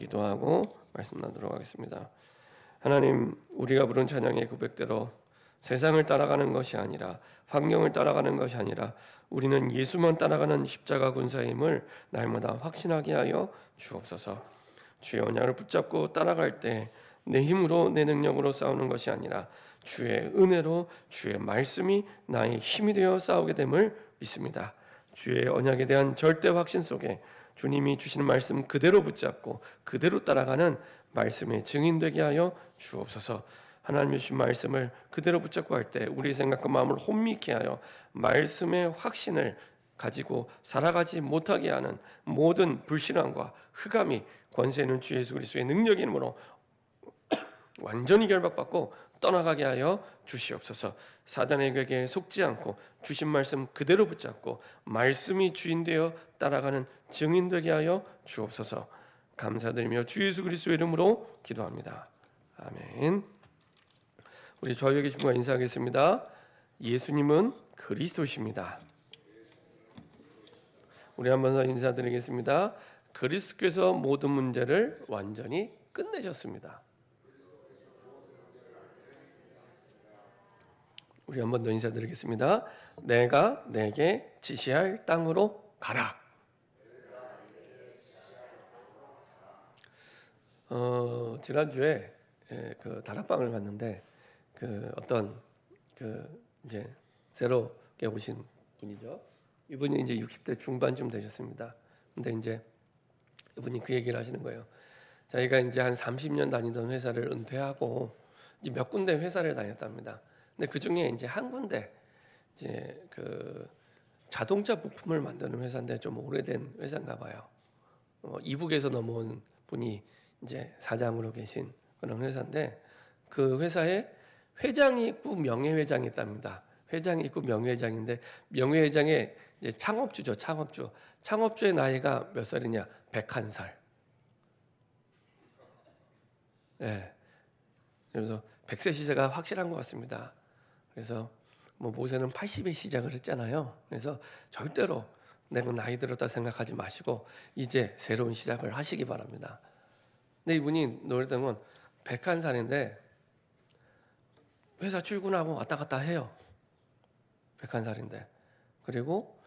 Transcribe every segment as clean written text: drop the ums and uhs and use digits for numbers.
기도하고 말씀 나누도록 하겠습니다. 하나님, 우리가 부른 찬양의 고백대로 세상을 따라가는 것이 아니라, 환경을 따라가는 것이 아니라 우리는 예수만 따라가는 십자가 군사임을 날마다 확신하게 하여 주옵소서. 주의 언약을 붙잡고 따라갈 때 내 힘으로, 내 능력으로 싸우는 것이 아니라 주의 은혜로, 주의 말씀이 나의 힘이 되어 싸우게 됨을 믿습니다. 주의 언약에 대한 절대 확신 속에 주님이 주시는 말씀 그대로 붙잡고 그대로 따라가는 말씀의 증인되게 하여 주옵소서. 하나님이 주신 말씀을 그대로 붙잡고 할 때 우리 생각과 마음을 혼미케 하여 말씀의 확신을 가지고 살아가지 못하게 하는 모든 불신앙과 흑암이 권세 있는 주 예수 그리스도의 능력의 이름으로 완전히 결박받고 떠나가게 하여 주시옵소서. 사단의 괴계에 속지 않고 주신 말씀 그대로 붙잡고 말씀이 주인 되어 따라가는 증인 되게 하여 주옵소서. 감사드리며 주 예수 그리스도의 이름으로 기도합니다. 아멘. 우리 좌우에 계신 분과 인사하겠습니다. 예수님은 그리스도십니다. 우리 한번 더 인사드리겠습니다. 그리스도께서 모든 문제를 완전히 끝내셨습니다. 우리 한 번 더 인사드리겠습니다. 내가 내게 지시할 땅으로 가라. 지난주에 그 다락방을 갔는데 어떤 이제 새롭게 오신 분이죠. 이분이 이제 60대 중반쯤 되셨습니다. 근데 이제 이분이 그 얘기를 하시는 거예요. 자기가 이제 한 30년 다니던 회사를 은퇴하고 이제 몇 군데 회사를 다녔답니다. 근데 그 중에 이제 한 군데 이제 그 자동차 부품을 만드는 회사인데 좀 오래된 회사인가 봐요. 이북에서 넘어온 분이 이제 사장으로 계신 그런 회사인데 그 회사에 회장이 있고 명예회장이 있답니다. 회장이 있고 명예회장인데 명예회장의 이제 창업주죠, 창업주. 창업주의 나이가 몇 살이냐? 101살. 예. 그래서 100세 시제가 확실한 것 같습니다. 그래서 뭐 모세는 80에 시작을 했잖아요. 그래서 절대로 내가 나이 들었다 생각하지 마시고 이제 새로운 시작을 하시기 바랍니다. 근데 이분이 노랬던 건 101살인데 회사 출근하고 왔다 갔다 해요. 101살인데. 그리고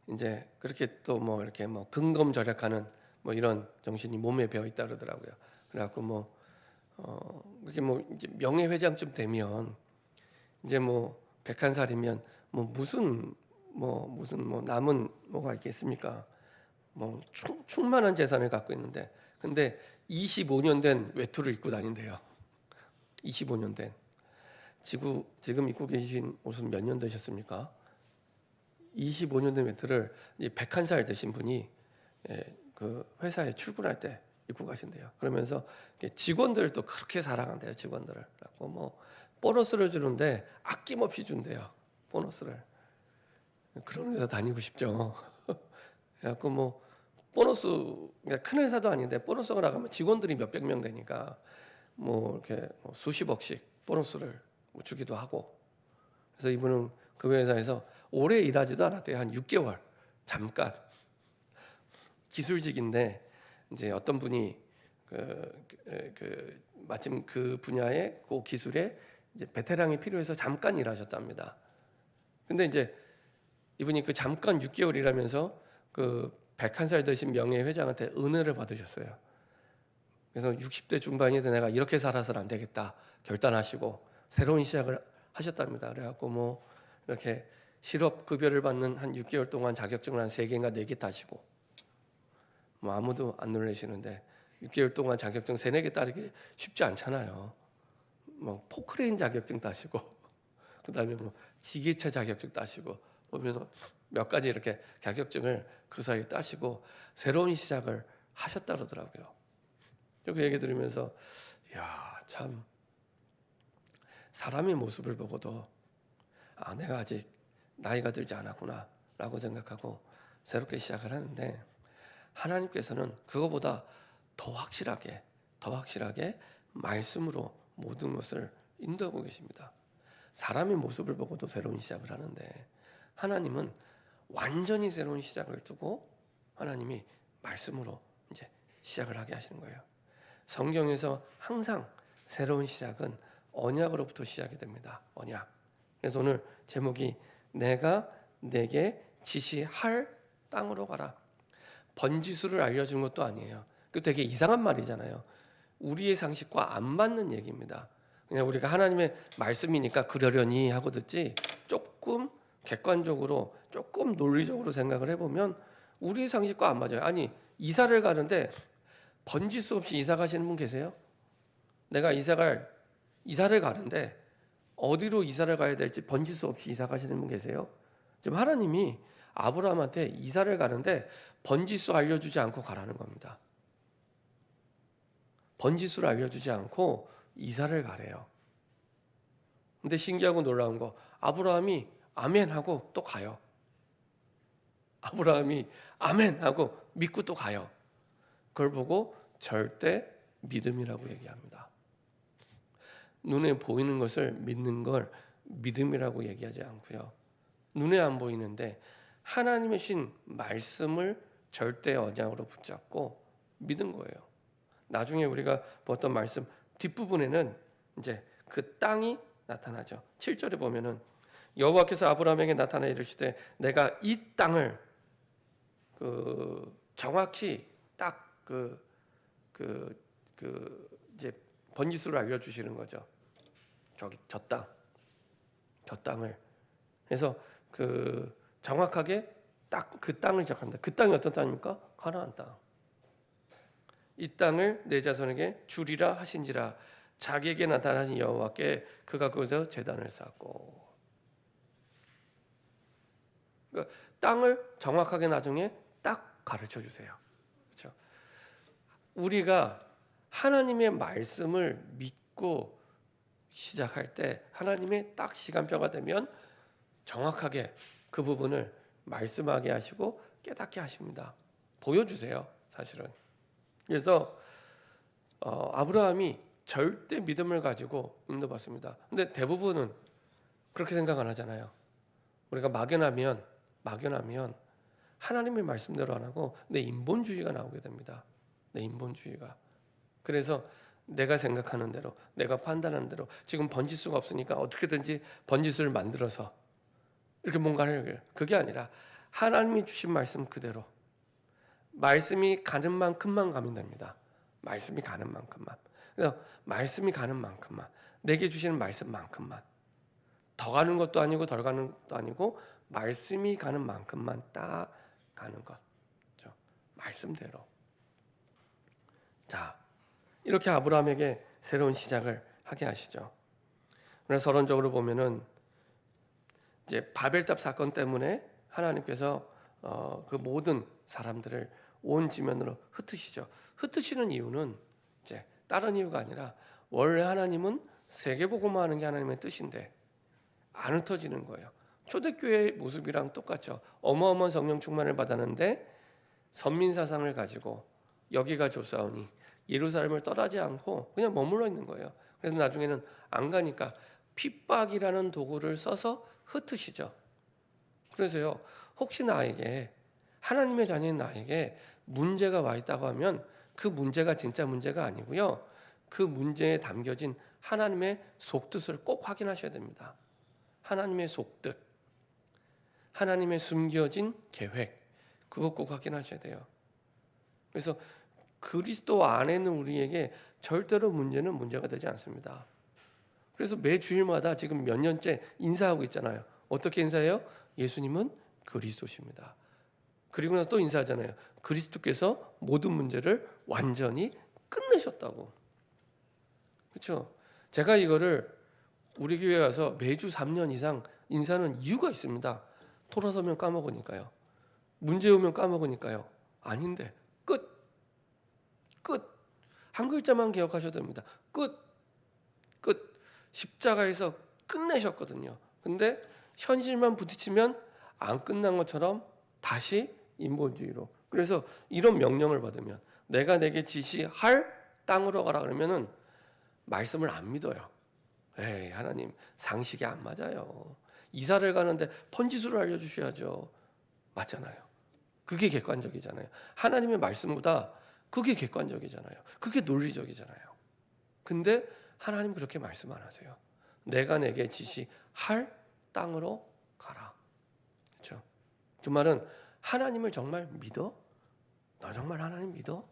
이제 그렇게 또 뭐 이렇게 뭐 근검절약하는 뭐 이런 정신이 몸에 배어 있다 그러더라고요. 그래갖고 그렇게 이제 명예회장쯤 되면 이제 101살이면 무슨 남은 뭐가 있겠습니까? 충만한 재산을 갖고 있는데 근데 25년 된 외투를 입고 다닌대요. 25년 된. 지금 입고 계신 옷은 몇 년 되셨습니까? 25년 된 외투를 101살 되신 분이 그 회사에 출근할 때 입고 가신대요. 그러면서 직원들을 또 그렇게 사랑한대요. 직원들을. 그래서 보너스를 주는데 아낌없이 준대요. 보너스를. 그런 회사 다니고 싶죠. 그래갖고 보너스, 그러니까 큰 회사도 아닌데 보너스가 나가면 직원들이 몇백 명 되니까 이렇게 수십억씩 보너스를 주기도 하고. 그래서 이분은 그 회사에서 오래 일하지도 않았대요. 한 6개월 잠깐 기술직인데 이제 어떤 분이 마침 그 분야의 그 기술에 이제 베테랑이 필요해서 잠깐 일하셨답니다. 근데 이제 이분이 그 잠깐 6개월 일하면서 그 101살 되신 명예회장한테 은혜를 받으셨어요. 그래서 60대 중반인데 내가 이렇게 살아서는 안 되겠다 결단하시고 새로운 시작을 하셨답니다. 그래갖고 이렇게 실업급여를 받는 한 6개월 동안 자격증을 한 3개인가 4개 따시고 아무도 안 놀라시는데 6개월 동안 자격증 3, 4개 따르기 쉽지 않잖아요. 포크레인 자격증 따시고 그다음에 지게차 자격증 따시고 보면 몇 가지 이렇게 자격증을 그 사이에 따시고 새로운 시작을 하셨다 그러더라고요. 그 얘기 들으면서 참 사람의 모습을 보고도 내가 아직 나이가 들지 않았구나 라고 생각하고 새롭게 시작을 하는데 하나님께서는 그거보다 더 확실하게 말씀으로 모든 것을 인도하고 계십니다. 사람의 모습을 보고도 새로운 시작을 하는데 하나님은 완전히 새로운 시작을 두고 하나님이 말씀으로 이제 시작을 하게 하시는 거예요. 성경에서 항상 새로운 시작은 언약으로부터 시작이 됩니다. 언약. 그래서 오늘 제목이 내가 내게 지시할 땅으로 가라. 번지수를 알려준 것도 아니에요. 그 되게 이상한 말이잖아요. 우리의 상식과 안 맞는 얘기입니다. 그냥 우리가 하나님의 말씀이니까 그러려니 하고 듣지, 조금 객관적으로 조금 논리적으로 생각을 해보면 우리의 상식과 안 맞아요. 아니, 이사를 가는데 번지수 없이 이사 가시는 분 계세요? 내가 이사를 가는데 어디로 이사를 가야 될지 번지수 없이 이사 가시는 분 계세요? 지금 하나님이 아브라함한테 이사를 가는데 번지수 알려주지 않고 가라는 겁니다. 번지수를 알려주지 않고 이사를 가래요. 근데 신기하고 놀라운 거, 아브라함이 아멘 하고 또 가요. 아브라함이 아멘 하고 믿고 또 가요. 그걸 보고 절대 믿음이라고 얘기합니다. 눈에 보이는 것을 믿는 걸 믿음이라고 얘기하지 않고요. 눈에 안 보이는데 하나님의 신 말씀을 절대 언약으로 붙잡고 믿은 거예요. 나중에 우리가 봤던 말씀 뒷부분에는 이제 그 땅이 나타나죠. 7절에 보면은 여호와께서 아브라함에게 나타나 이르시되 내가 이 땅을 정확히 딱 이제 번지수를 알려주시는 거죠. 저 땅을. 그래서 정확하게 딱 그 땅을 시작합니다. 그 땅이 어떤 땅입니까? 가나안 땅. 이 땅을 내 자손에게 주리라 하신지라. 자기에게 나타나신 여호와께 그가 거기서 제단을 쌓고. 그러니까 땅을 정확하게 나중에 딱 가르쳐 주세요. 그렇죠? 우리가 하나님의 말씀을 믿고 시작할 때 하나님의 딱 시간표가 되면 정확하게 그 부분을 말씀하게 하시고 깨닫게 하십니다. 보여주세요. 사실은. 그래서 아브라함이 절대 믿음을 가지고 인도받습니다. 근데 대부분은 그렇게 생각 안 하잖아요. 우리가 막연하면 하나님의 말씀대로 안 하고 내 인본주의가 나오게 됩니다. 내 인본주의가. 그래서 내가 생각하는 대로, 내가 판단하는 대로, 지금 번지수가 없으니까 어떻게든지 번지수를 만들어서 이렇게 뭔가를 해요. 그게 아니라 하나님이 주신 말씀 그대로, 말씀이 가는 만큼만 가면 됩니다. 말씀이 가는 만큼만. 그래서 말씀이 가는 만큼만, 내게 주시는 말씀만큼만, 더 가는 것도 아니고 덜 가는 것도 아니고 말씀이 가는 만큼만 딱 가는 것. 그렇죠? 말씀대로. 자, 이렇게 아브라함에게 새로운 시작을 하게 하시죠. 그래서 서론적으로 보면은 이제 바벨탑 사건 때문에 하나님께서 그 모든 사람들을 온 지면으로 흩으시죠. 흩으시는 이유는 이제 다른 이유가 아니라 원래 하나님은 세계복음화 하는 게 하나님의 뜻인데 안 흩어지는 거예요. 초대교회의 모습이랑 똑같죠. 어마어마한 성령 충만을 받았는데 선민사상을 가지고 여기가 좋사오니 예루살렘을 떠나지 않고 그냥 머물러 있는 거예요. 그래서 나중에는 안 가니까 핍박이라는 도구를 써서 흩으시죠. 그래서요, 혹시 나에게, 하나님의 자녀인 나에게 문제가 와 있다고 하면 그 문제가 진짜 문제가 아니고요, 그 문제에 담겨진 하나님의 속뜻을 꼭 확인하셔야 됩니다. 하나님의 속뜻, 하나님의 숨겨진 계획, 그거 꼭 확인하셔야 돼요. 그래서 그리스도 안에는 우리에게 절대로 문제는 문제가 되지 않습니다. 그래서 매 주일마다 지금 몇 년째 인사하고 있잖아요. 어떻게 인사해요? 예수님은 그리스도십니다. 그리고 나서 또 인사하잖아요. 그리스도께서 모든 문제를 완전히 끝내셨다고. 그렇죠? 제가 이거를 우리 교회 와서 매주 3년 이상 인사하는 이유가 있습니다. 돌아서면 까먹으니까요. 문제 오면 까먹으니까요. 아닌데 끝. 한 글자만 기억하셔도 됩니다. 끝. 십자가에서 끝내셨거든요. 근데 현실만 부딪히면 안 끝난 것처럼 다시 인본주의로. 그래서 이런 명령을 받으면 내가 내게 지시할 땅으로 가라 그러면은 말씀을 안 믿어요. 에이, 하나님 상식이 안 맞아요. 이사를 가는데 번지수를 알려주셔야죠. 맞잖아요. 그게 객관적이잖아요. 하나님의 말씀보다 그게 객관적이잖아요. 그게 논리적이잖아요. 근데 하나님 그렇게 말씀 안 하세요. 내가 내게 지시할 땅으로 가라. 그렇죠? 그 말은 하나님을 정말 믿어? 너 정말 하나님 믿어?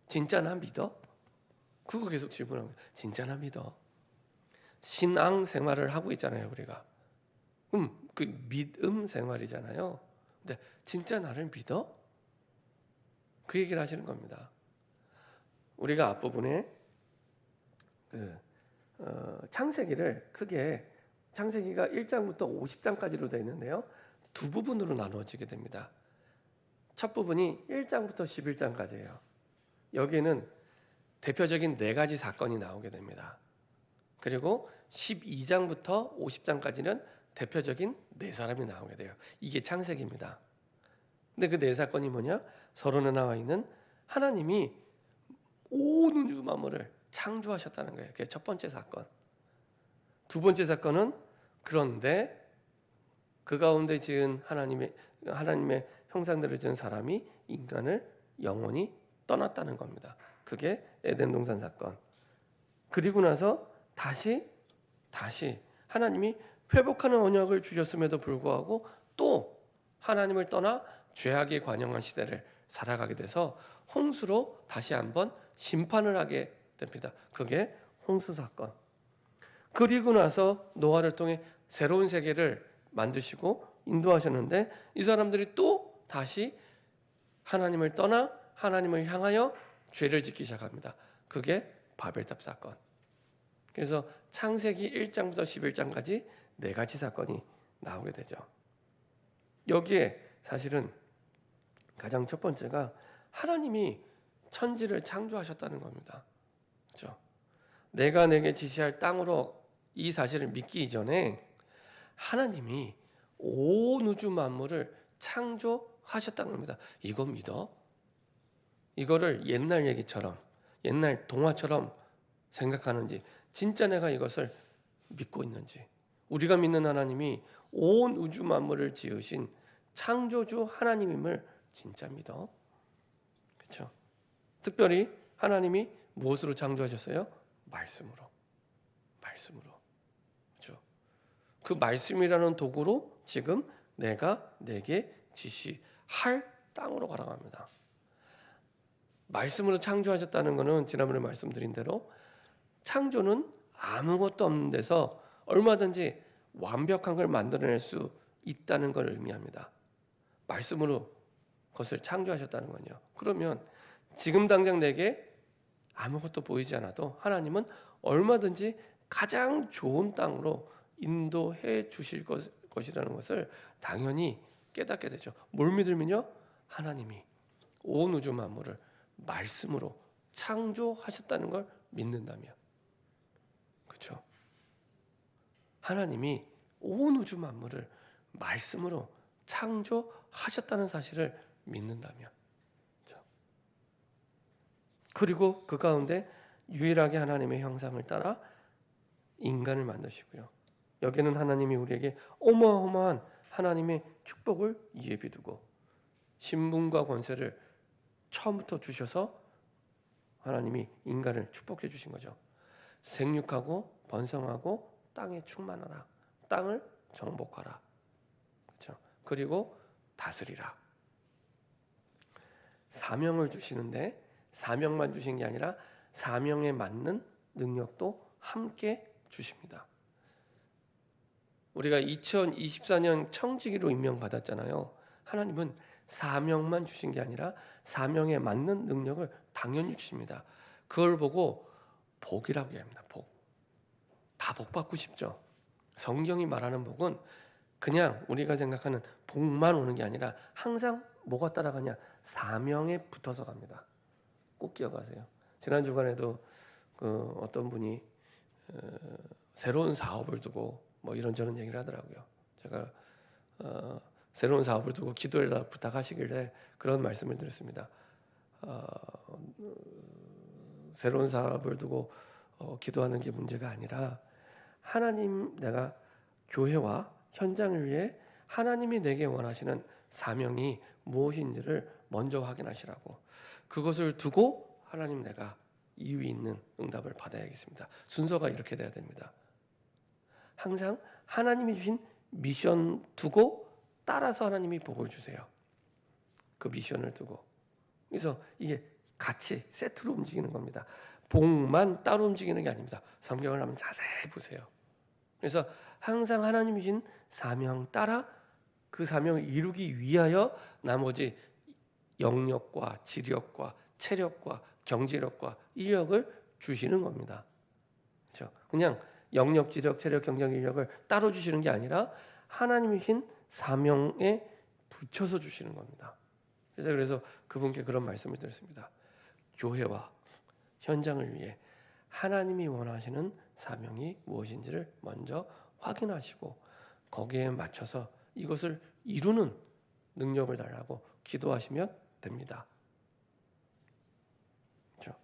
진짜 나 믿어? 그거 계속 질문합니다. 진짜 나 믿어? 신앙 생활을 하고 있잖아요, 우리가. 그 믿음 생활이잖아요. 근데 진짜 나를 믿어? 그 얘기를 하시는 겁니다. 우리가 앞부분에 창세기를 크게 창세기가 1장부터 50장까지로 되어 있는데요. 두 부분으로 나누어지게 됩니다. 첫 부분이 1장부터 11장까지예요. 여기에는 대표적인 네 가지 사건이 나오게 됩니다. 그리고 12장부터 50장까지는 대표적인 네 사람이 나오게 돼요. 이게 창세기입니다. 근데 그 네 사건이 뭐냐? 서론에 나와 있는 하나님이 온 우주 만물을 창조하셨다는 거예요. 그게 첫 번째 사건. 두 번째 사건은 그런데 그 가운데 지은 하나님의 형상대로 지은 사람이 인간을 영원히 떠났다는 겁니다. 그게 에덴 동산 사건. 그리고 나서 다시 하나님이 회복하는 언약을 주셨음에도 불구하고 또 하나님을 떠나 죄악에 관영한 시대를 살아가게 돼서 홍수로 다시 한번 심판을 하게 됩니다. 그게 홍수 사건. 그리고 나서 노아를 통해 새로운 세계를 만드시고 인도하셨는데 이 사람들이 또 다시 하나님을 떠나 하나님을 향하여 죄를 짓기 시작합니다. 그게 바벨탑 사건. 그래서 창세기 1장부터 11장까지 네 가지 사건이 나오게 되죠. 여기에 사실은 가장 첫 번째가 하나님이 천지를 창조하셨다는 겁니다. 그렇죠? 내가 내게 지시할 땅으로 이 사실을 믿기 이전에 하나님이 온 우주 만물을 창조하셨다는 겁니다. 이거 믿어? 이거를 옛날 얘기처럼, 옛날 동화처럼 생각하는지, 진짜 내가 이것을 믿고 있는지, 우리가 믿는 하나님이 온 우주 만물을 지으신 창조주 하나님임을 진짜 믿어? 그렇죠? 특별히 하나님이 무엇으로 창조하셨어요? 말씀으로. 그렇죠? 그 말씀이라는 도구로 지금 내가 내게 지시할 땅으로 가라고 합니다. 말씀으로 창조하셨다는 것은 지난번에 말씀드린 대로 창조는 아무것도 없는 데서 얼마든지 완벽한 걸 만들어낼 수 있다는 걸 의미합니다. 말씀으로 그것을 창조하셨다는 건요. 그러면 지금 당장 내게 아무것도 보이지 않아도 하나님은 얼마든지 가장 좋은 땅으로 인도해 주실 것이라는 것을 당연히 깨닫게 되죠. 뭘 믿으면요? 하나님이 온 우주 만물을 말씀으로 창조하셨다는 걸 믿는다면, 그렇죠? 하나님이 온 우주 만물을 말씀으로 창조하셨다는 사실을 믿는다면, 그렇죠? 그리고 그 가운데 유일하게 하나님의 형상을 따라 인간을 만드시고요. 여기는 하나님이 우리에게 어마어마한 하나님의 축복을 예비두고 신분과 권세를 처음부터 주셔서 하나님이 인간을 축복해 주신 거죠. 생육하고 번성하고 땅에 충만하라. 땅을 정복하라. 그렇죠? 그리고 다스리라. 사명을 주시는데 사명만 주신 게 아니라 사명에 맞는 능력도 함께 주십니다. 우리가 2024년 청지기로 임명받았잖아요. 하나님은 사명만 주신 게 아니라 사명에 맞는 능력을 당연히 주십니다. 그걸 보고 복이라고 합니다. 복. 다 복 받고 싶죠. 성경이 말하는 복은 그냥 우리가 생각하는 복만 오는 게 아니라 항상 뭐가 따라가냐? 사명에 붙어서 갑니다. 꼭 기억하세요. 지난 주간에도 어떤 분이 새로운 사업을 두고 뭐 이런저런 얘기를 하더라고요. 제가 새로운 사업을 두고 기도해달라 부탁하시길래 그런 말씀을 드렸습니다. 새로운 사업을 두고 기도하는 게 문제가 아니라 하나님, 내가 교회와 현장을 위해 하나님이 내게 원하시는 사명이 무엇인지를 먼저 확인하시라고. 그것을 두고 하나님 내가 이유 있는 응답을 받아야겠습니다. 순서가 이렇게 돼야 됩니다. 항상 하나님이 주신 미션 두고 따라서 하나님이 복을 주세요. 그 미션을 두고. 그래서 이게 같이 세트로 움직이는 겁니다. 복만 따로 움직이는 게 아닙니다. 성경을 한번 자세히 보세요. 그래서 항상 하나님이 주신 사명 따라 그 사명을 이루기 위하여 나머지 영역과 지력과 체력과 경제력과 인력을 주시는 겁니다. 그렇죠? 그냥 영역, 지력, 체력, 경쟁, 인력을 따로 주시는 게 아니라 하나님이 주신 사명에 붙여서 주시는 겁니다. 그래서 그분께 그런 말씀을 드렸습니다. 교회와 현장을 위해 하나님이 원하시는 사명이 무엇인지를 먼저 확인하시고 거기에 맞춰서 이것을 이루는 능력을 달라고 기도하시면 됩니다. 그렇죠?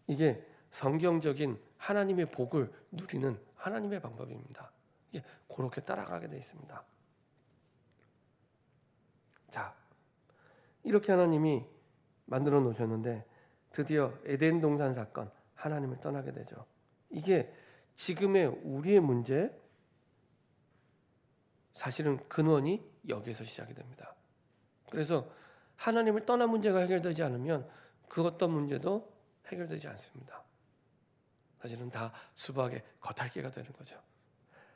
이게 성경적인 하나님의 복을 누리는 하나님의 방법입니다. 이게 그렇게 따라가게 되어 있습니다. 자, 이렇게 하나님이 만들어 놓으셨는데 드디어 에덴 동산 사건, 하나님을 떠나게 되죠. 이게 지금의 우리의 문제, 사실은 근원이 여기에서 시작이 됩니다. 그래서 하나님을 떠난 문제가 해결되지 않으면 그 어떤 문제도 해결되지 않습니다. 사실은 다 수박의 겉핥기가 되는 거죠.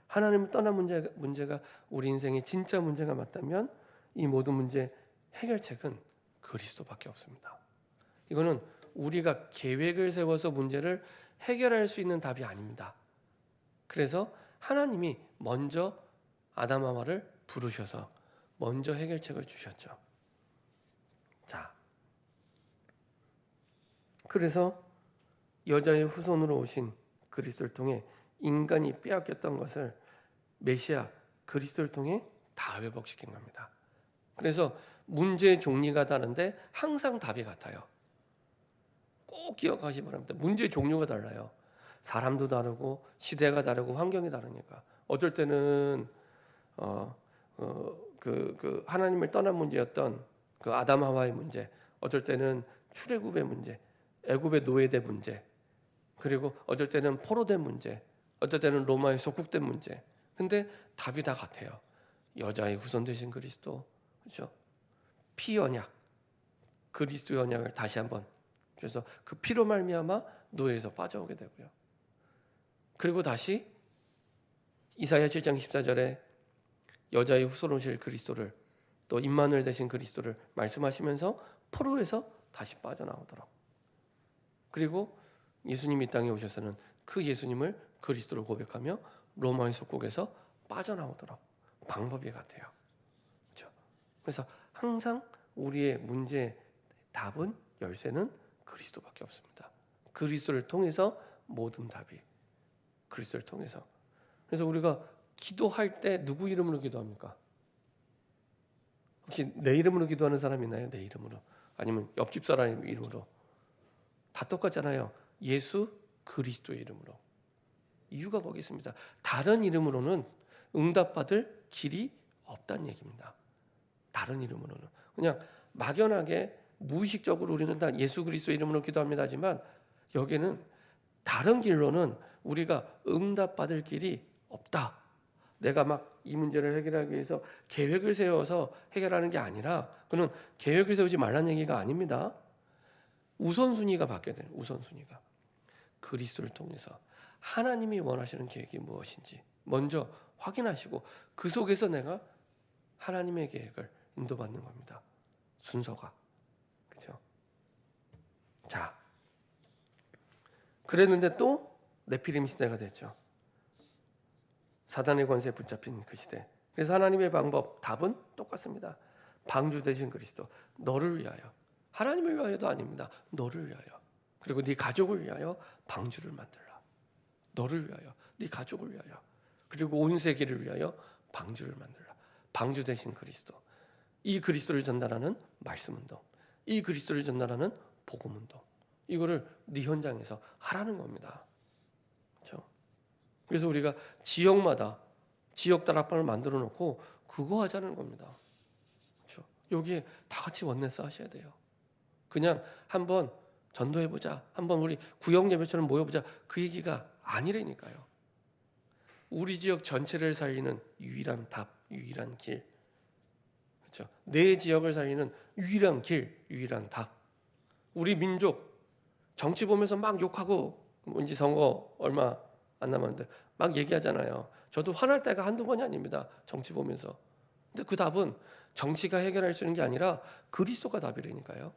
하나님을 떠난 문제가 우리 인생의 진짜 문제가 맞다면 이 모든 문제 해결책은 그리스도밖에 없습니다. 이거는 우리가 계획을 세워서 문제를 해결할 수 있는 답이 아닙니다. 그래서 하나님이 먼저 아담 하와를 부르셔서 먼저 해결책을 주셨죠. 자, 그래서 여자의 후손으로 오신 그리스도를 통해 인간이 빼앗겼던 것을 메시아 그리스도를 통해 다 회복시킨 겁니다. 그래서 문제의 종류가 다른데 항상 답이 같아요. 꼭 기억하시기 바랍니다. 문제의 종류가 달라요. 사람도 다르고 시대가 다르고 환경이 다르니까 어쩔 때는 하나님을 떠난 문제였던 그 아담 하와의 문제, 어쩔 때는 출애굽의 문제, 애굽의 노예된 문제, 그리고 어쩔 때는 포로된 문제, 어쩔 때는 로마의 속국된 문제. 근데 답이 다 같아요. 여자의 후손 되신 그리스도, 그렇죠? 피 언약, 그리스도의 언약을 다시 한번, 그래서 그 피로 말미암아 노예에서 빠져오게 되고요. 그리고 다시 이사야 7장 14절에 여자의 후손 오실 그리스도를, 또 임마누엘 되신 그리스도를 말씀하시면서 포로에서 다시 빠져나오도록, 그리고 예수님이 이 땅에 오셔서는 그 예수님을 그리스도로 고백하며 로마의 속국에서 빠져나오도록 방법이 같아요. 그렇죠? 그래서 항상 우리의 문제의 답은, 열쇠는 그리스도밖에 없습니다. 그리스도를 통해서 모든 답이, 그리스도를 통해서. 그래서 우리가 기도할 때 누구 이름으로 기도합니까? 혹시 내 이름으로 기도하는 사람 있나요? 내 이름으로. 아니면 옆집 사람 이름으로. 다 똑같잖아요. 예수 그리스도의 이름으로. 이유가 거기 있습니다. 다른 이름으로는 응답받을 길이 없다는 얘기입니다. 다른 이름으로는. 그냥 막연하게 무의식적으로 우리는 다 예수 그리스도의 이름으로 기도합니다 하지만 여기는 다른 길로는 우리가 응답받을 길이 없다. 내가 막 이 문제를 해결하기 위해서 계획을 세워서 해결하는 게 아니라, 그는 계획을 세우지 말라는 얘기가 아닙니다. 우선순위가 바뀌어야 돼요. 우선순위가. 그리스도를 통해서 하나님이 원하시는 계획이 무엇인지 먼저 확인하시고 그 속에서 내가 하나님의 계획을 인도받는 겁니다. 순서가. 그렇죠? 자, 그랬는데 또 네피림 시대가 됐죠. 사단의 권세에 붙잡힌 그 시대. 그래서 하나님의 방법, 답은 똑같습니다. 방주 되신 그리스도, 너를 위하여. 하나님을 위하여도 아닙니다. 너를 위하여. 그리고 네 가족을 위하여 방주를 만들라. 너를 위하여, 네 가족을 위하여. 그리고 온 세계를 위하여 방주를 만들라. 방주 되신 그리스도. 이 그리스도를 전달하는 말씀 운동. 이 그리스도를 전달하는 복음 운동. 이거를 네 현장에서 하라는 겁니다. 그렇죠? 그래서 우리가 지역마다 지역 다락방을 만들어 놓고 그거 하자는 겁니다. 그렇죠? 여기에 다 같이 원내스 하셔야 돼요. 그냥 한번 전도해보자, 한번 우리 구역 예배처럼 모여보자, 그 얘기가 아니라니까요. 우리 지역 전체를 살리는 유일한 답, 유일한 길, 그렇죠? 내 지역을 살리는 유일한 길, 유일한 답. 우리 민족 정치 보면서 막 욕하고, 이제 선거 얼마 안 남았는데 막 얘기하잖아요. 저도 화날 때가 한두 번이 아닙니다. 정치 보면서. 근데 그 답은 정치가 해결할 수 있는 게 아니라 그리스도가 답이라니까요.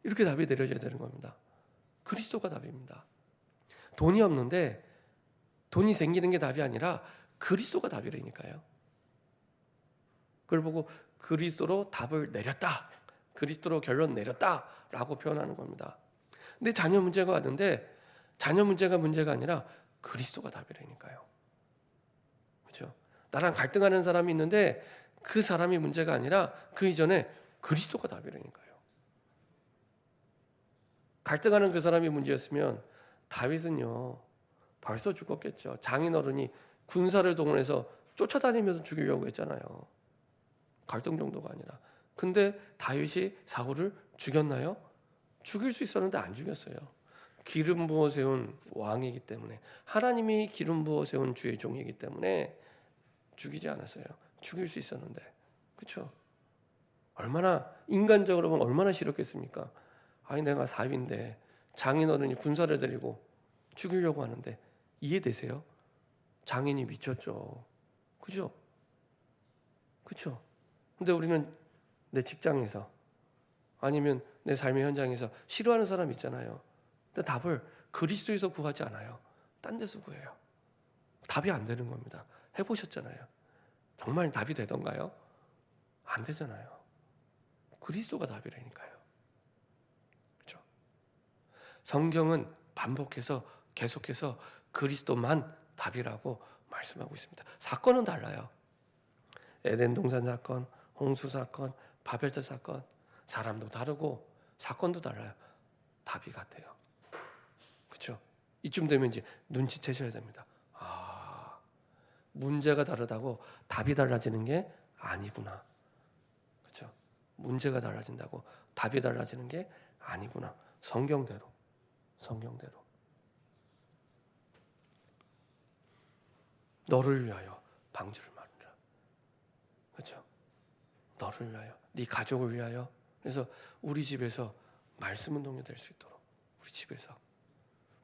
이렇게 답이 내려져야 되는 겁니다. 그리스도가 답입니다. 돈이 없는데 돈이 생기는 게 답이 아니라 그리스도가 답이라니까요. 그걸 보고 그리스도로 답을 내렸다, 그리스도로 결론 내렸다라고 표현하는 겁니다. 근데 자녀 문제가 왔는데 자녀 문제가 문제가 아니라 그리스도가 답이라니까요. 그렇죠? 나랑 갈등하는 사람이 있는데 그 사람이 문제가 아니라 그 이전에 그리스도가 답이라니까요. 갈등하는 그 사람이 문제였으면 다윗은요 벌써 죽었겠죠. 장인어른이 군사를 동원해서 쫓아다니면서 죽이려고 했잖아요. 갈등 정도가 아니라. 근데 다윗이 사울을 죽였나요? 죽일 수 있었는데 안 죽였어요. 기름 부어 세운 왕이기 때문에, 하나님이 기름 부어 세운 주의 종이기 때문에 죽이지 않았어요. 죽일 수 있었는데. 그렇죠? 얼마나 인간적으로 보면 얼마나 싫었겠습니까? 아니 내가 사위인데 장인어른이 군사를 데리고 죽이려고 하는데, 이해되세요? 장인이 미쳤죠. 그죠? 그죠? 근데 우리는 내 직장에서 아니면 내 삶의 현장에서 싫어하는 사람 있잖아요. 근데 답을 그리스도에서 구하지 않아요. 딴 데서 구해요. 답이 안 되는 겁니다. 해보셨잖아요. 정말 답이 되던가요? 안 되잖아요. 그리스도가 답이라니까요. 그렇죠? 성경은 반복해서 계속해서 그리스도만 답이라고 말씀하고 있습니다. 사건은 달라요. 에덴 동산 사건, 홍수 사건, 바벨탑 사건, 사람도 다르고 사건도 달라요. 답이 같아요. 그렇죠? 이쯤 되면 이제 눈치채셔야 됩니다. 아, 문제가 다르다고 답이 달라지는 게 아니구나. 그렇죠? 문제가 달라진다고 답이 달라지는 게 아니구나. 성경대로. 너를 위하여 방주를 만들라. 그렇죠? 너를 위하여, 네 가족을 위하여. 그래서 우리 집에서 말씀 운동이 될 수 있도록, 우리 집에서,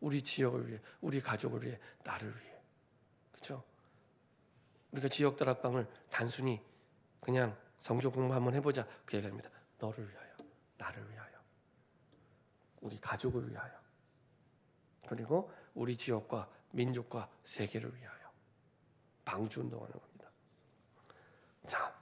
우리 지역을 위해, 우리 가족을 위해, 나를 위해. 그렇죠? 우리가 지역 다락방을 단순히 그냥 성경 공부 한번 해보자 그 얘기입니다. 너를 위하여, 나를 위하여, 우리 가족을 위하여, 그리고 우리 지역과 민족과 세계를 위하여 방주 운동하는 겁니다. 자,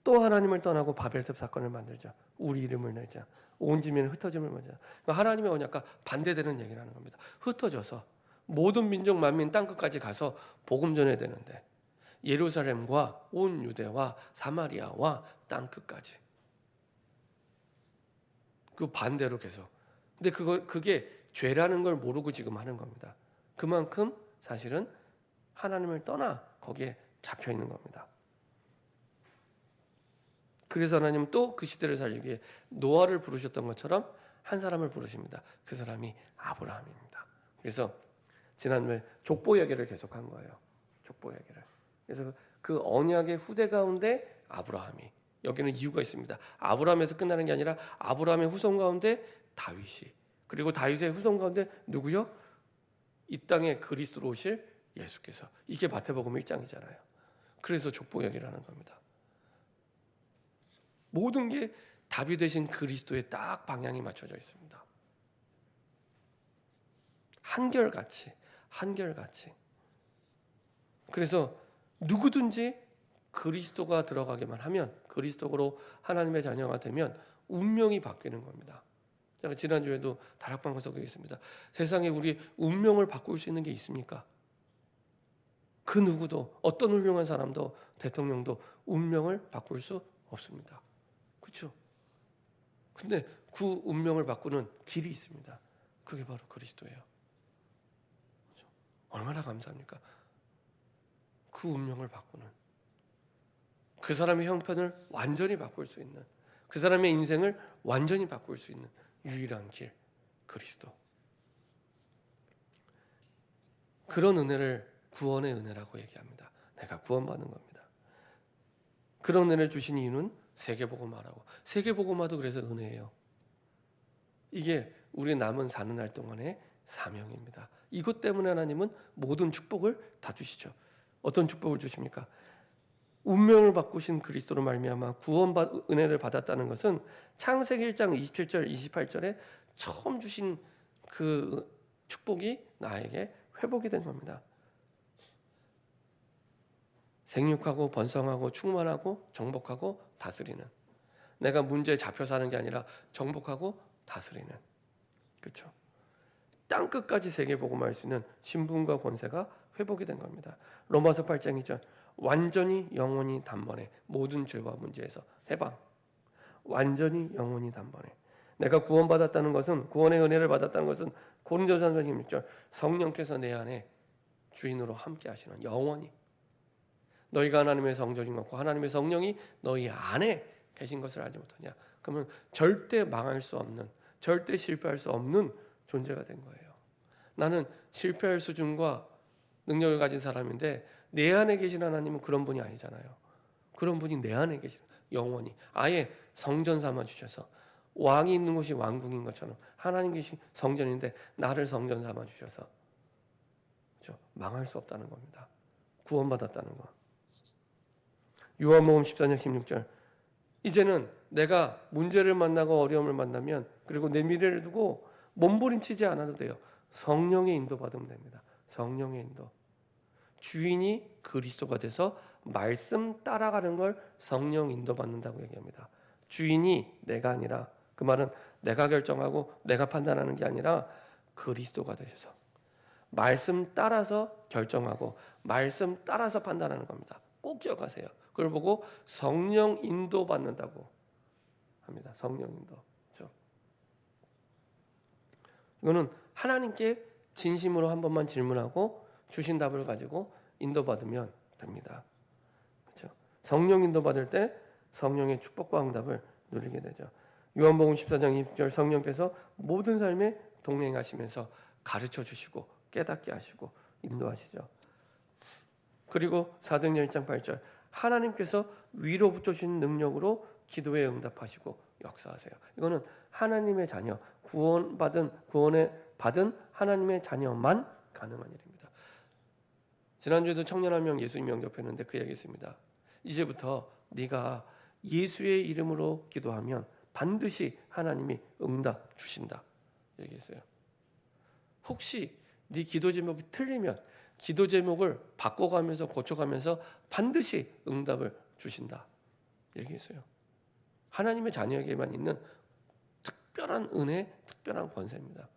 또 하나님을 떠나고 바벨탑 사건을 만들자. 우리 이름을 내자. 온 지면에 흩어짐을 맞아. 하나님의 언약과 반대되는 얘기를 하는 겁니다. 흩어져서 모든 민족 만민 땅끝까지 가서 복음 전해야 되는데, 예루살렘과 온 유대와 사마리아와 땅끝까지. 그 반대로 계속. 근데 그게 죄라는 걸 모르고 지금 하는 겁니다. 그만큼 사실은 하나님을 떠나 거기에 잡혀 있는 겁니다. 그래서 하나님은 또 그 시대를 살리기 위해 노아를 부르셨던 것처럼 한 사람을 부르십니다. 그 사람이 아브라함입니다. 그래서 지난번에 족보 얘기를 계속한 거예요. 족보 얘기를. 그래서 그 언약의 후대 가운데 아브라함이, 여기는 이유가 있습니다. 아브라함에서 끝나는 게 아니라 아브라함의 후손 가운데 다윗이, 그리고 다윗의 후손 가운데 누구요? 이 땅에 그리스도로 오실 예수께서. 이게 마태복음 1장이잖아요. 그래서 족보 얘기를 하는 겁니다. 모든 게 답이 되신 그리스도의 딱 방향이 맞춰져 있습니다. 한결같이. 그래서 누구든지 그리스도가 들어가게만 하면, 그리스도로 하나님의 자녀가 되면 운명이 바뀌는 겁니다. 제가 지난주에도 다락방에서 얘기했습니다. 세상에 우리 운명을 바꿀 수 있는 게 있습니까? 그 누구도, 어떤 훌륭한 사람도, 대통령도 운명을 바꿀 수 없습니다. 그렇죠? 근데 그 운명을 바꾸는 길이 있습니다. 그게 바로 그리스도예요. 그렇죠? 얼마나 감사합니까? 그 운명을 바꾸는 그 사람의 형편을 완전히 바꿀 수 있는, 그 사람의 인생을 완전히 바꿀 수 있는 유일한 길, 그리스도. 그런 은혜를 구원의 은혜라고 얘기합니다. 내가 구원받는 겁니다. 그런 은혜를 주신 이유는 세계복음화라고. 세계복음화도 그래서 은혜예요. 이게 우리 남은 사는 날 동안의 사명입니다. 이것 때문에 하나님은 모든 축복을 다 주시죠. 어떤 축복을 주십니까? 운명을 바꾸신 그리스도로 말미암아 은혜를 받았다는 것은 창세기 1장 27절 28절에 처음 주신 그 축복이 나에게 회복이 된 겁니다. 생육하고 번성하고 충만하고 정복하고 다스리는, 내가 문제에 잡혀 사는 게 아니라 정복하고 다스리는, 그렇죠? 땅 끝까지 세계복음할 수 있는 신분과 권세가 회복이 된 겁니다. 로마서 8장 2절 완전히 영원히 단번에 모든 죄와 문제에서 해방. 완전히 영원히 단번에. 내가 구원받았다는 것은, 구원의 은혜를 받았다는 것은 고린도전서 16절 성령께서 내 안에 주인으로 함께 하시는, 영원히. 너희가 하나님의 성전인 것과 하나님의 성령이 너희 안에 계신 것을 알지 못하냐? 그러면 절대 망할 수 없는, 절대 실패할 수 없는 존재가 된 거예요. 나는 실패할 수준과 능력을 가진 사람인데 내 안에 계신 하나님은 그런 분이 아니잖아요. 그런 분이 내 안에 계신, 영원히 아예 성전 삼아 주셔서, 왕이 있는 곳이 왕궁인 것처럼 하나님 계신 성전인데 나를 성전 삼아 주셔서, 그렇죠? 망할 수 없다는 겁니다. 구원받았다는 거. 요한복음 14장 16절 이제는 내가 문제를 만나고 어려움을 만나면, 그리고 내 미래를 두고 몸부림치지 않아도 돼요. 성령의 인도 받으면 됩니다. 성령의 인도. 주인이 그리스도가 돼서 말씀 따라가는 걸 성령 인도 받는다고 얘기합니다. 주인이 내가 아니라, 그 말은 내가 결정하고 내가 판단하는 게 아니라 그리스도가 되셔서 말씀 따라서 결정하고 말씀 따라서 판단하는 겁니다. 꼭 기억하세요. 그걸 보고 성령 인도 받는다고 합니다. 성령 인도. 그렇죠? 이거는 하나님께 진심으로 한 번만 질문하고 주신 답을 가지고 인도받으면 됩니다. 그렇죠? 성령 인도받을 때 성령의 축복과 응답을 누리게 되죠. 요한복음 14장 20절 성령께서 모든 삶에 동행하시면서 가르쳐 주시고 깨닫게 하시고 인도하시죠. 그리고 사도행전 1장 8절 하나님께서 위로부터 주신 능력으로 기도에 응답하시고 역사하세요. 이거는 하나님의 자녀, 구원에 받은 하나님의 자녀만 가능한 일입니다. 지난주에도 청년 한 명 예수님 영접했는데 그 얘기했습니다. 이제부터 네가 예수의 이름으로 기도하면 반드시 하나님이 응답 주신다 얘기했어요. 혹시 네 기도 제목이 틀리면 기도 제목을 바꿔가면서 고쳐가면서 반드시 응답을 주신다 얘기했어요. 하나님의 자녀에게만 있는 특별한 은혜, 특별한 권세입니다.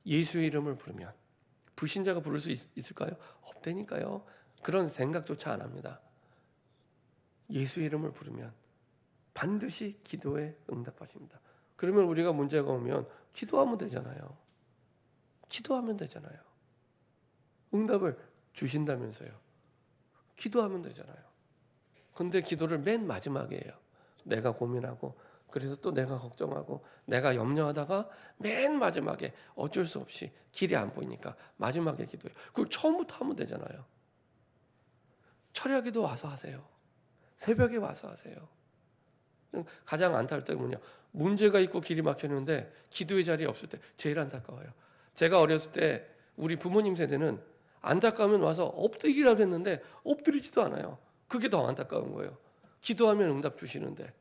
예수의 이름을 부르면 불신자가 부를 수 있을까요? 없다니까요. 그런 생각조차 안 합니다. 예수의 이름을 부르면 반드시 기도에 응답하십니다. 그러면 우리가 문제가 오면 기도하면 되잖아요. 기도하면 되잖아요. 응답을 주신다면서요. 기도하면 되잖아요. 근데 기도를 맨 마지막에 해요. 내가 고민하고 그래서 또 내가 걱정하고 내가 염려하다가 맨 마지막에 어쩔 수 없이 길이 안 보이니까 마지막에 기도해요. 그걸 처음부터 하면 되잖아요. 철야기도 와서 하세요. 새벽에 와서 하세요. 가장 안타까울 때가 뭐냐, 문제가 있고 길이 막혔는데 기도의 자리에 없을 때 제일 안타까워요. 제가 어렸을 때 우리 부모님 세대는 안타까우면 와서 엎드리라고 했는데 엎드리지도 않아요. 그게 더 안타까운 거예요. 기도하면 응답 주시는데.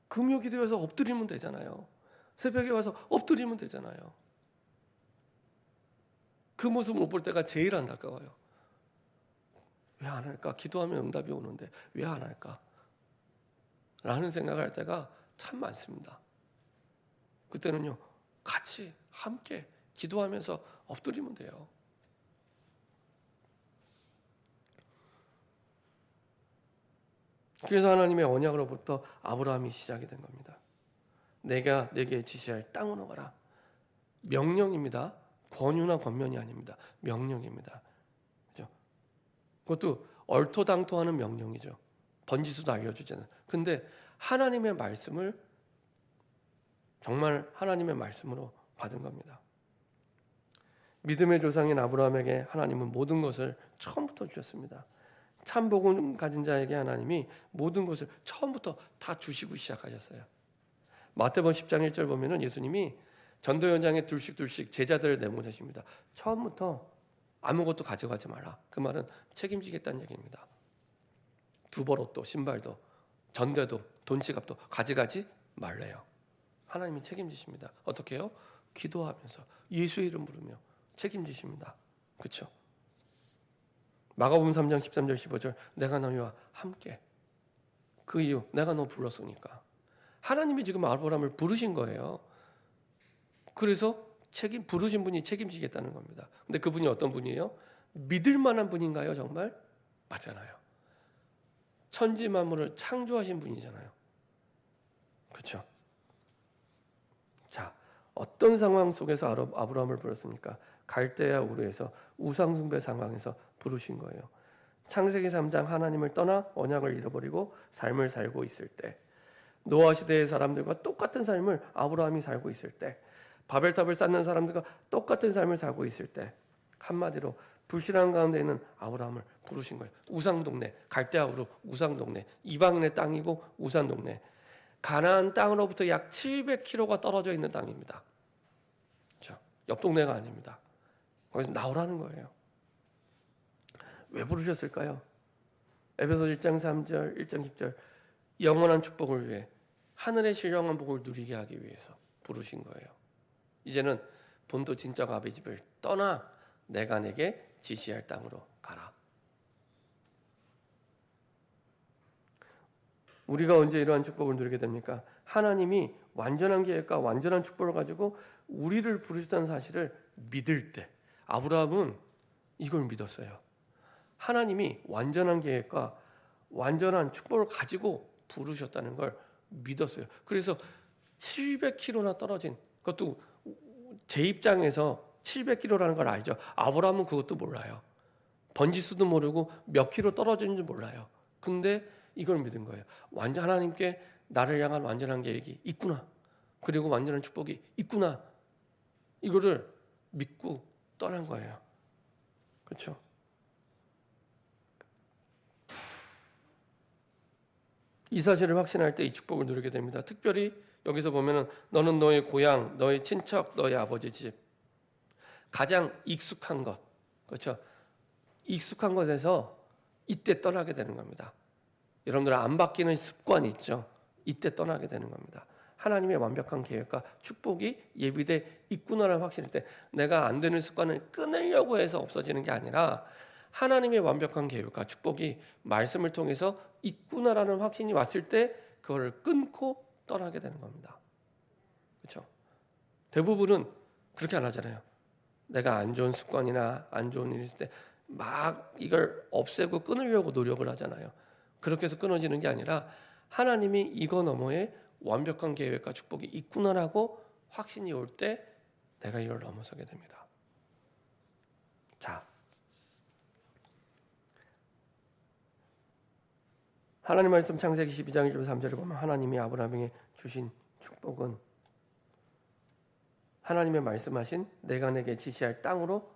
금요 기도에서 엎드리면 되잖아요. 새벽에 와서 엎드리면 되잖아요. 그 모습을 못 볼 때가 제일 안타까워요. 왜 안 할까? 기도하면 응답이 오는데 왜 안 할까? 라는 생각을 할 때가 참 많습니다. 그때는요, 같이 함께 기도하면서 엎드리면 돼요. 그래서 하나님의 언약으로부터 아브라함이 시작이 된 겁니다. 내가 내게 지시할 땅으로 가라. 명령입니다. 권유나 권면이 아닙니다. 명령입니다. 그렇죠? 그것도 얼토당토하는 명령이죠. 번지수도 알려주잖아요. 근데 하나님의 말씀을 정말 하나님의 말씀으로 받은 겁니다. 믿음의 조상인 아브라함에게 하나님은 모든 것을 처음부터 주셨습니다. 참 복음 가진 자에게 하나님이 모든 것을 처음부터 다 주시고 시작하셨어요. 마태복음 10장 1절 보면은 예수님이 전도 현장에 둘씩 제자들을 내보내십니다. 처음부터 아무것도 가져가지 마라. 그 말은 책임지겠다는 얘기입니다. 두벌옷도 신발도 전대도 돈 지갑도 가져가지 말래요. 하나님이 책임지십니다. 어떻게 해요? 기도하면서 예수의 이름 부르며 책임지십니다. 그렇죠? 마가복음 3장 13절 15절 내가 너희와 함께. 그 이유 내가 너 불렀으니까. 하나님이 지금 아브라함을 부르신 거예요. 그래서 부르신 분이 책임지겠다는 겁니다. 근데 그분이 어떤 분이에요? 믿을 만한 분인가요, 정말? 맞잖아요. 천지 만물을 창조하신 분이잖아요. 그렇죠? 자, 어떤 상황 속에서 아브라함을 부르습니까? 갈대아 우르에서 우상 숭배 상황에서 부르신 거예요. 창세기 3장 하나님을 떠나 언약을 잃어버리고 삶을 살고 있을 때, 노아 시대의 사람들과 똑같은 삶을 아브라함이 살고 있을 때, 바벨탑을 쌓는 사람들과 똑같은 삶을 살고 있을 때, 한마디로 불신앙 가운데 있는 아브라함을 부르신 거예요. 우상 동네, 갈대아 우르 우상 동네, 이방인의 땅이고 우상 동네. 가나안 땅으로부터 약 700km가 떨어져 있는 땅입니다. 그렇죠? 옆 동네가 아닙니다. 거기서 나오라는 거예요. 왜 부르셨을까요? 에베소 1장 3절, 1장 10절 영원한 축복을 위해 하늘의 신령한 복을 누리게 하기 위해서 부르신 거예요. 이제는 본토 친척 아비 집을 떠나 내가 내게 지시할 땅으로 가라. 우리가 언제 이러한 축복을 누리게 됩니까? 하나님이 완전한 계획과 완전한 축복을 가지고 우리를 부르셨다는 사실을 믿을 때, 아브라함은 이걸 믿었어요. 하나님이 완전한 계획과 완전한 축복을 가지고 부르셨다는 걸 믿었어요. 그래서 700km나 떨어진, 그것도 제 입장에서 700km라는 걸 알죠. 아브라함은 그것도 몰라요. 번지수도 모르고 몇 킬로 떨어지는지 몰라요. 근데 이걸 믿은 거예요. 완전 하나님께 나를 향한 완전한 계획이 있구나. 그리고 완전한 축복이 있구나. 이거를 믿고 떠난 거예요. 그렇죠? 이 사실을 확신할 때 이 축복을 누리게 됩니다. 특별히 여기서 보면은 너는 너의 고향, 너의 친척, 너의 아버지 집 가장 익숙한 것, 그렇죠? 익숙한 것에서 이때 떠나게 되는 겁니다. 여러분들 안 바뀌는 습관이 있죠. 이때 떠나게 되는 겁니다. 하나님의 완벽한 계획과 축복이 예비돼 있구나라는 확신일 때 내가 안 되는 습관을 끊으려고 해서 없어지는 게 아니라 하나님의 완벽한 계획과 축복이 말씀을 통해서 있구나라는 확신이 왔을 때 그거를 끊고 떠나게 되는 겁니다. 그렇죠? 대부분은 그렇게 안 하잖아요. 내가 안 좋은 습관이나 안 좋은 일이 있을 때 막 이걸 없애고 끊으려고 노력을 하잖아요. 그렇게 해서 끊어지는 게 아니라 하나님이 이거 너머에 완벽한 계획과 축복이 있구나라고 확신이 올 때 내가 이걸 넘어서게 됩니다. 자, 하나님 말씀 창세기 12장 1절 3절을 보면 하나님이 아브라함에게 주신 축복은 하나님의 말씀하신 내가 내게 지시할 땅으로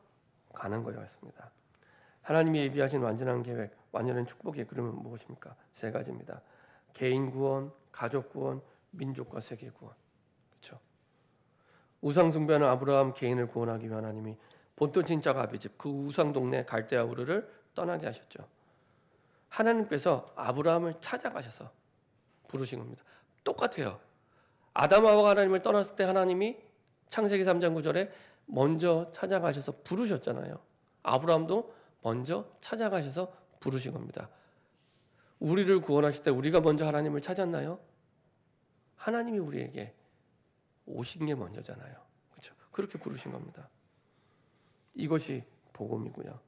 가는 거였습니다. 하나님이 예비하신 완전한 계획, 완전한 축복이 그러면 무엇입니까? 세 가지입니다. 개인 구원, 가족 구원, 민족과 세계 구원. 그렇죠? 우상 숭배하는 아브라함 개인을 구원하기 위해 하나님이 본토 친척 아비집 그 우상 동네 갈대아 우르를 떠나게 하셨죠. 하나님께서 아브라함을 찾아가셔서 부르신 겁니다. 똑같아요. 아담하와 하나님을 떠났을 때 하나님이 창세기 3장 9절에 먼저 찾아가셔서 부르셨잖아요. 아브라함도 먼저 찾아가셔서 부르신 겁니다. 우리를 구원하실 때 우리가 먼저 하나님을 찾았나요? 하나님이 우리에게 오신 게 먼저잖아요. 그렇죠? 그렇게 부르신 겁니다. 이것이 복음이고요.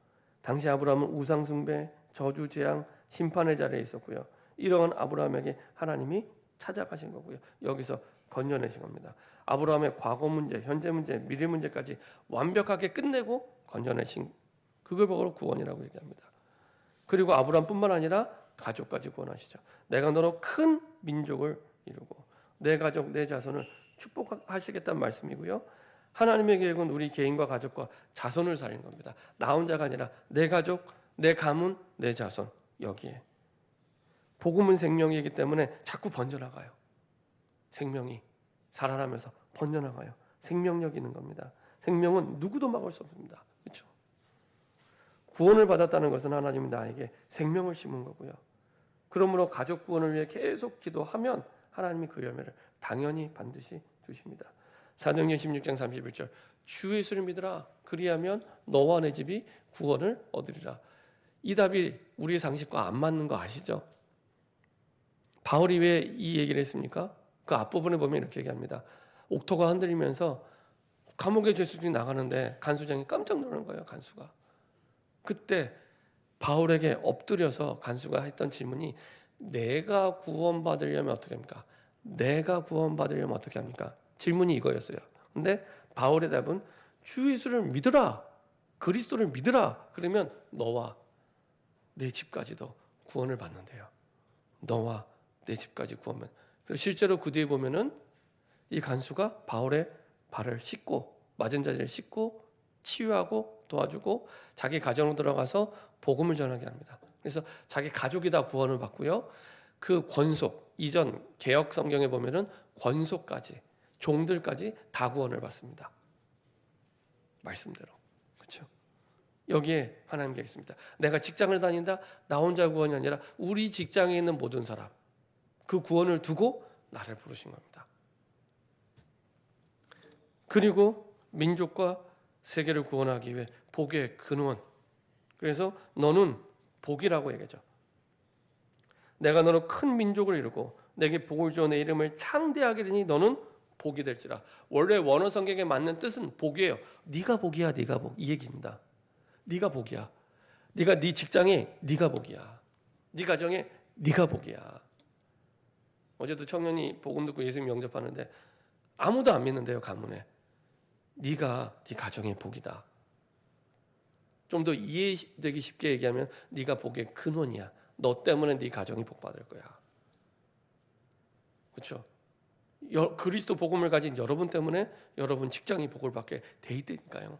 당시 아브라함은 우상 숭배, 저주 재앙, 심판의 자리에 있었고요. 이러한 아브라함에게 하나님이 찾아가신 거고요. 여기서 건져내신 겁니다. 아브라함의 과거 문제, 현재 문제, 미래 문제까지 완벽하게 끝내고 건져내신 그걸 보고 구원이라고 얘기합니다. 그리고 아브라함뿐만 아니라 가족까지 구원하시죠. 내가 너로 큰 민족을 이루고 내 가족, 내 자손을 축복하시겠다는 말씀이고요. 하나님의 계획은 우리 개인과 가족과 자손을 살리는 겁니다. 나 혼자가 아니라 내 가족, 내 가문, 내 자손 여기에. 복음은 생명이기 때문에 자꾸 번져나가요. 생명이 살아나면서 번져나가요. 생명력이 있는 겁니다. 생명은 누구도 막을 수 없습니다. 그렇죠? 구원을 받았다는 것은 하나님이 나에게 생명을 심은 거고요. 그러므로 가족 구원을 위해 계속 기도하면 하나님이 그 열매를 당연히 반드시 주십니다. 사도행전 16장 31절 주 예수를 믿으라 그리하면 너와 내 집이 구원을 얻으리라. 이 답이 우리의 상식과 안 맞는 거 아시죠? 바울이 왜 이 얘기를 했습니까? 그 앞부분에 보면 이렇게 얘기합니다. 옥토가 흔들리면서 감옥에 죄수들이 나가는데 간수장이 깜짝 놀란 거예요. 간수가. 그때 바울에게 엎드려서 간수가 했던 질문이 내가 구원받으려면 어떻게 합니까? 내가 구원받으려면 어떻게 합니까? 질문이 이거였어요. 근데 바울의 답은 주 예수를 믿으라. 그리스도를 믿으라. 그러면 너와 내 집까지도 구원을 받는데요. 너와 내 집까지 구원만. 실제로 그 뒤에 보면은 이 간수가 바울의 발을 씻고 맞은 자리를 씻고 치유하고 도와주고 자기 가정으로 들어가서 복음을 전하게 합니다. 그래서 자기 가족이 다 구원을 받고요. 그 권속 이전 개역 성경에 보면은 권속까지 종들까지 다 구원을 받습니다. 말씀대로. 그렇죠? 여기에 하나님 계십니다. 내가 직장을 다닌다. 나 혼자 구원이 아니라 우리 직장에 있는 모든 사람 그 구원을 두고 나를 부르신 겁니다. 그리고 민족과 세계를 구원하기 위해 복의 근원. 그래서 너는 복이라고 얘기하죠. 내가 너로 큰 민족을 이루고 내게 복을 주어 내 이름을 창대하게 되니 너는 복이 될지라. 원래 원어 성경에 맞는 뜻은 복이에요. 네가 복이야, 네가 복. 이 얘기입니다. 네가 복이야. 네가 네 직장에 네가 복이야. 네 가정에 네가 복이야. 어제도 청년이 복음 듣고 예수님 영접하는데 아무도 안 믿는데요. 가문에. 네가 네 가정의 복이다. 좀 더 이해되기 쉽게 얘기하면 네가 복의 근원이야. 너 때문에 네 가정이 복받을 거야. 그렇죠? 그리스도 복음을 가진 여러분 때문에 여러분 직장이 복을 받게 돼 있다니까요.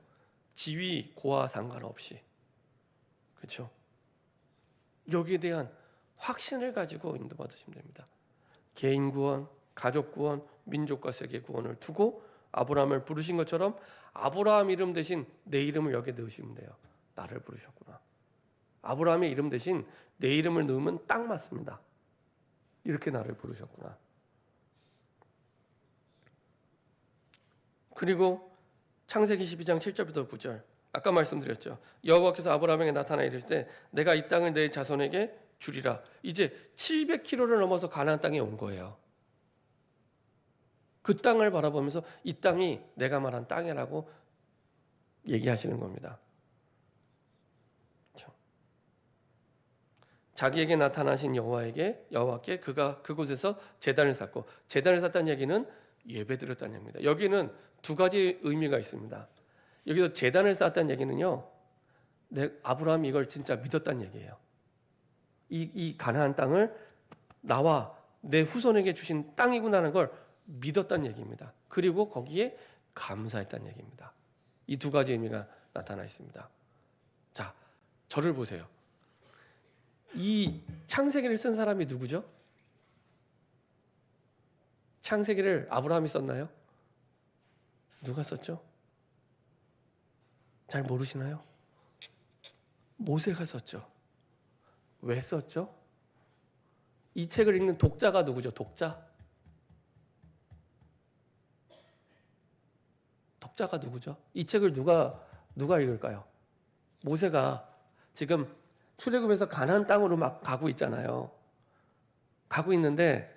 지위, 고하 상관없이. 그렇죠? 여기에 대한 확신을 가지고 인도받으시면 됩니다. 개인 구원, 가족 구원, 민족과 세계 구원을 두고 아브라함을 부르신 것처럼 아브라함 이름 대신 내 이름을 여기에 넣으시면 돼요. 나를 부르셨구나. 아브라함의 이름 대신 내 이름을 넣으면 딱 맞습니다. 이렇게 나를 부르셨구나. 그리고 창세기 12장 7절부터 9절 아까 말씀드렸죠. 여호와께서 아브라함에게 나타나 이르실 때 내가 이 땅을 내 자손에게 주리라. 이제 700km를 넘어서 가나안 땅에 온 거예요. 그 땅을 바라보면서 이 땅이 내가 말한 땅이라고 얘기하시는 겁니다. 그렇죠? 자기에게 나타나신 여호와께 그가 그곳에서 제단을 쌓고 제단을 쌓다는 얘기는 예배드렸다는 얘기입니다. 여기는 두 가지 의미가 있습니다. 여기서 제단을 쌓았다는 얘기는요. 아브라함이 이걸 진짜 믿었다는 얘기예요. 이 가나안 땅을 나와 내 후손에게 주신 땅이구나라는 걸 믿었다는 얘기입니다. 그리고 거기에 감사했다는 얘기입니다. 이 두 가지 의미가 나타나 있습니다. 자, 저를 보세요. 이 창세기를 쓴 사람이 누구죠? 창세기를 아브라함이 썼나요? 누가 썼죠? 잘 모르시나요? 모세가 썼죠. 왜 썼죠? 이 책을 읽는 독자가 누구죠? 독자가 누구죠? 이 책을 누가 읽을까요? 모세가 지금 출애굽에서 가나안 땅으로 막 가고 있잖아요. 가고 있는데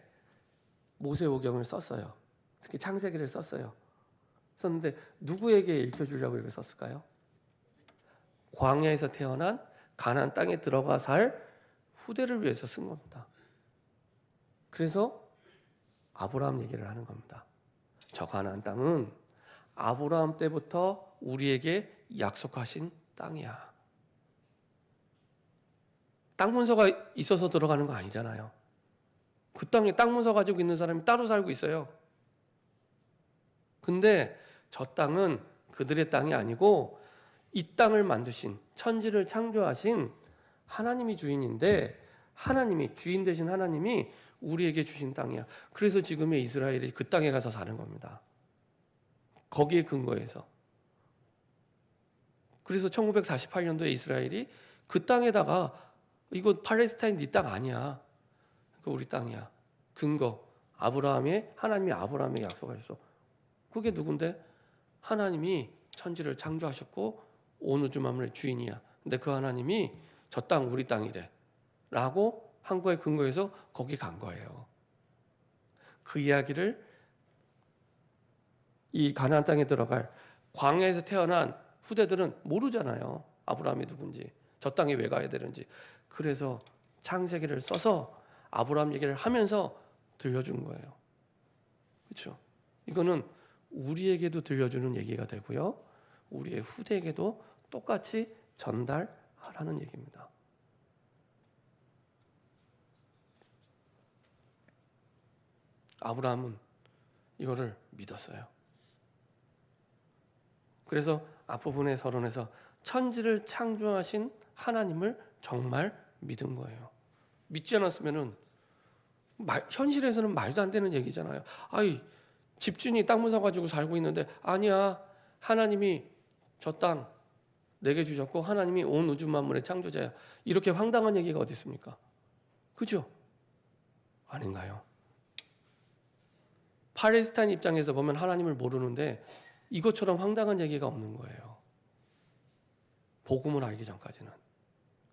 모세오경을 썼어요. 특히 창세기를 썼어요. 썼는데 누구에게 읽혀주려고 이걸 썼을까요? 광야에서 태어난 가나안 땅에 들어가 살 후대를 위해서 쓴 겁니다. 그래서 아브라함 얘기를 하는 겁니다. 저 가나안 땅은 아브라함 때부터 우리에게 약속하신 땅이야. 땅 문서가 있어서 들어가는 거 아니잖아요. 그 땅에 땅 문서 가지고 있는 사람이 따로 살고 있어요. 근데 저 땅은 그들의 땅이 아니고 이 땅을 만드신, 천지를 창조하신 하나님이 주인인데, 하나님이, 주인 되신 하나님이 우리에게 주신 땅이야. 그래서 지금의 이스라엘이 그 땅에 가서 사는 겁니다. 거기에 근거해서. 그래서 1948년도에 이스라엘이 그 땅에다가, 이거 팔레스타인 네 땅 아니야, 그 우리 땅이야. 근거, 하나님이 아브라함에게 약속하셨어. 그게 누군데? 하나님이 천지를 창조하셨고 온 우주 만물의 주인이야. 근데 그 하나님이 저 땅 우리 땅이래 라고 한 거에 근거해서 거기 간 거예요. 그 이야기를 이 가나안 땅에 들어갈 광야에서 태어난 후대들은 모르잖아요. 아브라함이 누군지, 저 땅에 왜 가야 되는지. 그래서 창세기를 써서 아브라함 얘기를 하면서 들려준 거예요. 그렇죠? 이거는 우리에게도 들려주는 얘기가 되고요, 우리의 후대에게도 똑같이 전달하라는 얘기입니다. 아브라함은 이거를 믿었어요. 그래서 앞부분의 서론에서 천지를 창조하신 하나님을 정말 믿은 거예요. 믿지 않았으면은 현실에서는 말도 안 되는 얘기잖아요. 아이, 집주인이 땅 문서 가지고 살고 있는데, 아니야, 하나님이 저 땅 내게 주셨고 하나님이 온 우주 만물의 창조자야. 이렇게 황당한 얘기가 어디 있습니까? 그죠? 아닌가요? 팔레스타인 입장에서 보면 하나님을 모르는데 이것처럼 황당한 얘기가 없는 거예요. 복음을 알기 전까지는.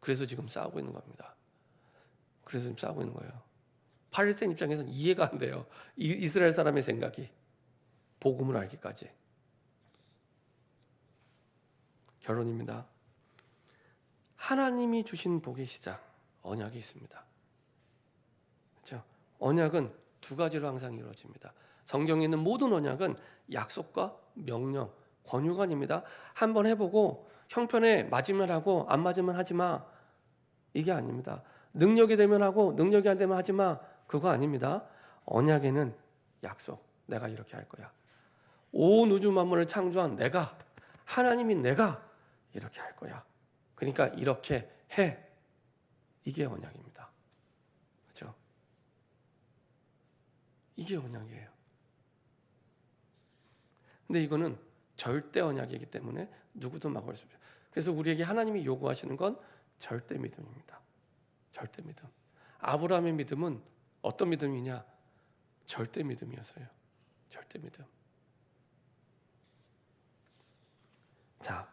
그래서 지금 싸우고 있는 겁니다. 그래서 지금 싸우고 있는 거예요. 팔레스타인 입장에서는 이해가 안 돼요. 이스라엘 사람의 생각이. 복음을 알기까지. 결론입니다. 하나님이 주신 복의 시작, 언약이 있습니다. 그렇죠? 언약은 두 가지로 항상 이루어집니다. 성경에 있는 모든 언약은 약속과 명령, 권유관입니다. 한번 해보고 형편에 맞으면 하고 안 맞으면 하지 마, 이게 아닙니다. 능력이 되면 하고 능력이 안 되면 하지 마, 그거 아닙니다. 언약에는 약속, 내가 이렇게 할 거야. 온 우주 만물을 창조한 내가, 하나님인 내가 이렇게 할 거야. 그러니까 이렇게 해. 이게 언약입니다. 그렇죠? 이게 언약이에요. 근데 이거는 절대 언약이기 때문에 누구도 막을 수 없어요. 그래서 우리에게 하나님이 요구하시는 건 절대 믿음입니다. 절대 믿음. 아브라함의 믿음은 어떤 믿음이냐? 절대 믿음이었어요. 절대 믿음. 자,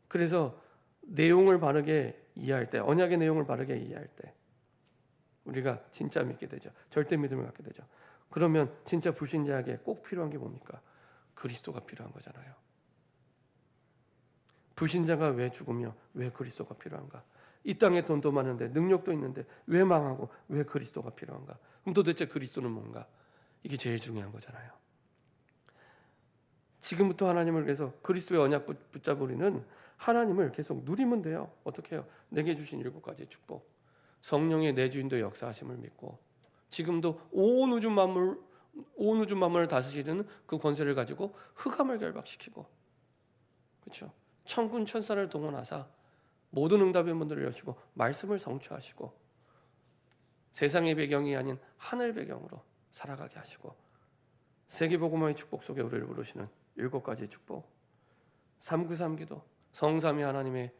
그래서 내용을 바르게 이해할 때, 언약의 내용을 바르게 이해할 때 우리가 진짜 믿게 되죠. 절대 믿음을 갖게 되죠. 그러면 진짜 불신자에게 꼭 필요한 게 뭡니까? 그리스도가 필요한 거잖아요. 불신자가 왜 죽으며 왜 그리스도가 필요한가? 이 땅에 돈도 많은데 능력도 있는데 왜 망하고 왜 그리스도가 필요한가? 그럼 도대체 그리스도는 뭔가? 이게 제일 중요한 거잖아요. 지금부터 하나님을 위해서 그리스도의 언약 붙잡 우리는 하나님을 계속 누리면 돼요. 어떻게 해요? 내게 주신 7가지의 축복, 성령의 내주인도 역사하심을 믿고, 지금도 온 우주 만물을 다스리는 그 권세를 가지고 흑암을 결박시키고, 그렇죠? 천군 천사를 동원하사 모든 응답의 문들을 여시고 말씀을 성취하시고, 세상의 배경이 아닌 하늘 배경으로 살아가게 하시고, 세계복음화의 축복 속에 우리를 부르시는 7가지의 축복, 393 기도, 성삼위 하나님의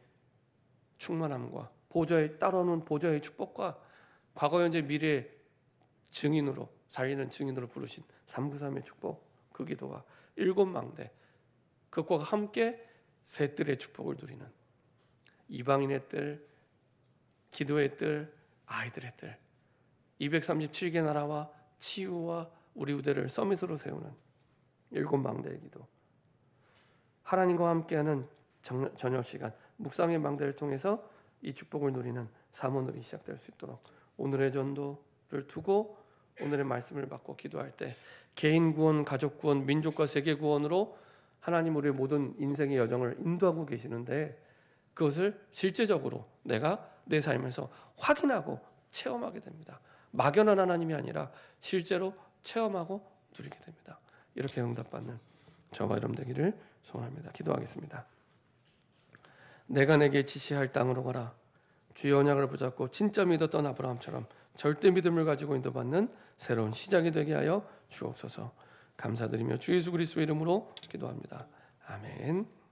충만함과 보좌에 따라오는 보좌의 축복과 과거 현재 미래의 증인으로, 살리는 증인으로 부르신 393의 축복, 그 기도가 7망대, 그것과 함께 새 뜰의 축복을 누리는 이방인의 뜰, 기도의 뜰, 아이들의 뜰, 237개 나라와 치유와 우리 우대를 서밋으로 세우는 7망대의 기도, 하나님과 함께하는 저녁 시간, 묵상의 망대를 통해서 이 축복을 누리는 사모늘이 시작될 수 있도록 오늘의 전도를 두고 오늘의 말씀을 받고 기도할 때 개인 구원, 가족 구원, 민족과 세계 구원으로 하나님 우리의 모든 인생의 여정을 인도하고 계시는데, 그것을 실제적으로 내가 내 삶에서 확인하고 체험하게 됩니다. 막연한 하나님이 아니라 실제로 체험하고 누리게 됩니다. 이렇게 응답받는 저와 여러분 되기를 소원합니다. 기도하겠습니다. 내가 내게 지시할 땅으로 가라. 주의 언약을 붙잡고 진짜 믿었던 아브라함처럼 절대 믿음을 가지고 인도받는 새로운 시작이 되게 하여 주옵소서. 감사드리며 주 예수 그리스도의 이름으로 기도합니다. 아멘.